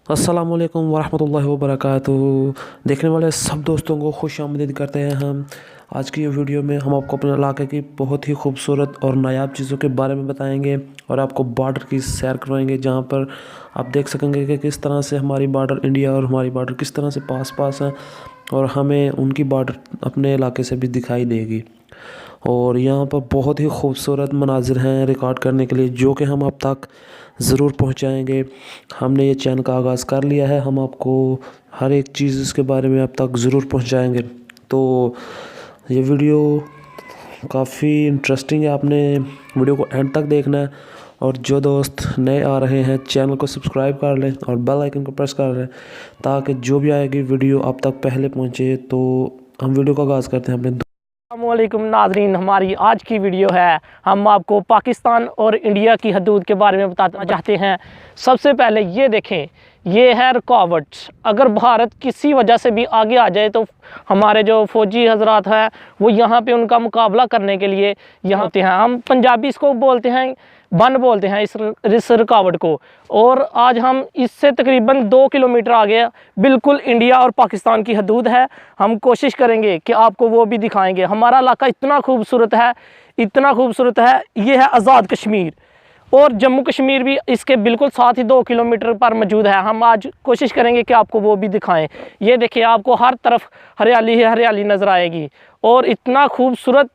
अस्सलामुअलैकुम वरहमतुल्लाहि वबरकातुहू। देखने वाले सब दोस्तों को खुश आमदीद करते हैं हम। आज की ये वीडियो में हम आपको अपने इलाके की बहुत ही खूबसूरत और नायाब चीज़ों के बारे में बताएंगे और आपको बॉर्डर की सैर करवाएंगे, जहाँ पर आप देख सकेंगे कि किस तरह से हमारी बॉर्डर इंडिया और हमारी बॉर्डर किस तरह से पास पास हैं और हमें उनकी बॉर्डर अपने इलाके से भी दिखाई देगी। और यहाँ पर बहुत ही खूबसूरत मनाजिर हैं रिकॉर्ड करने के लिए, जो कि हम अब तक ज़रूर पहुँचाएँगे। हमने ये चैनल का आगाज़ कर लिया है, हम आपको हर एक चीज़ इसके बारे में अब तक ज़रूर पहुँचाएँगे। तो ये वीडियो काफ़ी इंटरेस्टिंग है, आपने वीडियो को एंड तक देखना है। और जो दोस्त नए आ रहे हैं चैनल को सब्सक्राइब कर लें और बेल आइकन को प्रेस कर लें, ताकि जो भी आएगी वीडियो आप तक पहले पहुँचे। तो हम वीडियो का आगाज़ करते हैं अपने। अस्सलामुअलैकुम नाज़रीन, हमारी आज की वीडियो है, हम आपको पाकिस्तान और इंडिया की हदूद के बारे में बताना चाहते हैं। सबसे पहले ये देखें, ये है रुकावट। अगर भारत किसी वजह से भी आगे आ जाए तो हमारे जो फ़ौजी हजरात हैं वो यहाँ पे उनका मुकाबला करने के लिए यहाँ होते हैं। हम पंजाबी इसको बोलते हैं, बन बोलते हैं इस रुकावट को। और आज हम इससे तकरीबन 2 किलोमीटर आगे बिल्कुल इंडिया और पाकिस्तान की हदूद है। हम कोशिश करेंगे कि आपको वो भी दिखाएंगे। हमारा इलाका इतना खूबसूरत है, इतना खूबसूरत है। ये है आज़ाद कश्मीर और जम्मू कश्मीर भी इसके बिल्कुल साथ ही 2 किलोमीटर पर मौजूद है। हम आज कोशिश करेंगे कि आपको वो भी दिखाएं। ये देखिए, आपको हर तरफ हरियाली ही हरियाली नज़र आएगी और इतना खूबसूरत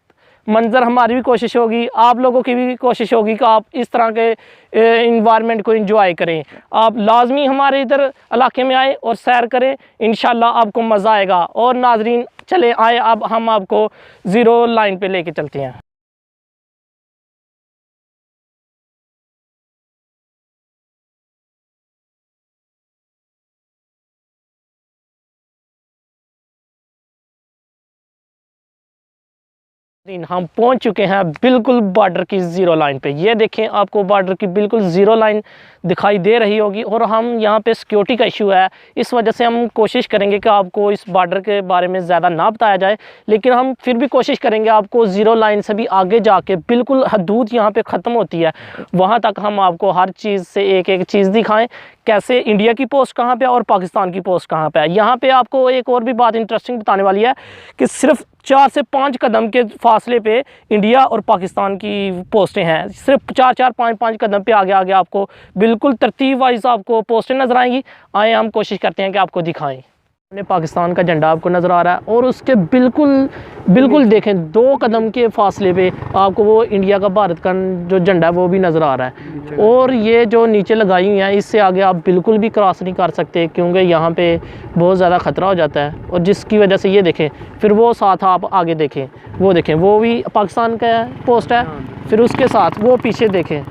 मंज़र। हमारी भी कोशिश होगी, आप लोगों की भी कोशिश होगी कि आप इस तरह के इन्वायरमेंट को एंजॉय करें। आप लाजमी हमारे इधर इलाके में आए और सैर करें, इंशाल्लाह आपको मज़ा आएगा। और नाजरीन चले आए, अब हम आपको ज़ीरो लाइन पे लेके चलते हैं। हम पहुंच चुके हैं बिल्कुल बॉर्डर की ज़ीरो लाइन पे। ये देखें, आपको बॉर्डर की बिल्कुल ज़ीरो लाइन दिखाई दे रही होगी। और हम यहाँ पे सिक्योरिटी का इशू है, इस वजह से हम कोशिश करेंगे कि आपको इस बॉर्डर के बारे में ज़्यादा ना बताया जाए, लेकिन हम फिर भी कोशिश करेंगे आपको ज़ीरो लाइन से भी आगे जाके बिल्कुल हदूद यहाँ पे ख़त्म होती है, वहाँ तक हम आपको हर चीज़ से एक एक चीज़ दिखाएँ। कैसे इंडिया की पोस्ट कहाँ पे है और पाकिस्तान की पोस्ट कहाँ पे है। यहाँ पे आपको एक और भी बात इंटरेस्टिंग बताने वाली है कि सिर्फ 4 से 5 कदम के फासले पे इंडिया और पाकिस्तान की पोस्टें हैं। सिर्फ 4-4, 5-5 कदम पे आगे आगे आपको बिल्कुल तरतीब वाइज आपको पोस्टें नज़र आएंगी। आए हम कोशिश करते हैं कि आपको दिखाएं। अपने पाकिस्तान का झंडा आपको नज़र आ रहा है और उसके बिल्कुल देखें 2 कदम के फासले पे आपको वो इंडिया का, भारत का जो झंडा है वो भी नज़र आ रहा है। और ये जो नीचे लगाई हुई हैं, इससे आगे आप बिल्कुल भी क्रॉस नहीं कर सकते, क्योंकि यहाँ पे बहुत ज़्यादा ख़तरा हो जाता है। और जिसकी वजह से ये देखें, फिर वो साथ आप आगे देखें, वो देखें, वो भी पाकिस्तान का पोस्ट है। फिर उसके साथ वो पीछे देखें।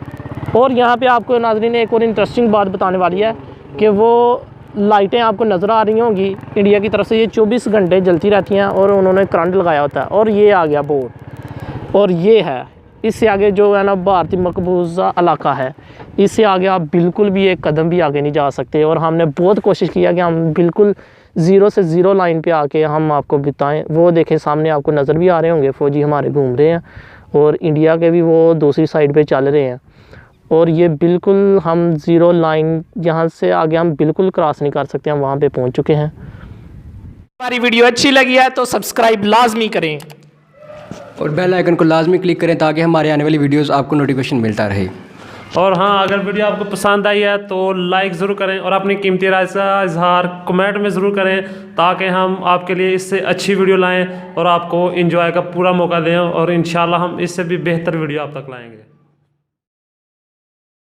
और यहाँ पर आपको नाज़रीन एक और इंटरेस्टिंग बात बताने वाली है कि वो लाइटें आपको नज़र आ रही होंगी इंडिया की तरफ से, ये 24 घंटे जलती रहती हैं और उन्होंने करंट लगाया होता है। और ये आ गया बोर्ड, और ये है इससे आगे जो है ना भारतीय मकबूजा इलाका है, इससे आगे आप बिल्कुल भी एक कदम भी आगे नहीं जा सकते। और हमने बहुत कोशिश किया कि हम बिल्कुल ज़ीरो से ज़ीरो लाइन पे आके हम आपको बताएं। वो देखें, सामने आपको नज़र भी आ रहे होंगे फ़ौजी हमारे घूम रहे हैं और इंडिया के भी वो दूसरी साइड पे चल रहे हैं। और ये बिल्कुल हम ज़ीरो लाइन, यहाँ से आगे हम बिल्कुल क्रॉस नहीं कर सकते, हम वहाँ पे पहुँच चुके हैं। हमारी वीडियो अच्छी लगी है तो सब्सक्राइब लाजमी करें और बेल आइकन को लाजमी क्लिक करें, ताकि हमारे आने वाली वीडियोस आपको नोटिफिकेशन मिलता रहे। और हाँ, अगर वीडियो आपको पसंद आई है तो लाइक ज़रूर करें और अपनी कीमती राय का इजहार कमेंट में ज़रूर करें, ताकि हम आपके लिए इससे अच्छी वीडियो लाएं और आपको एंजॉय का पूरा मौका दें। और इंशाल्लाह हम इससे भी बेहतर वीडियो आप तक लाएंगे।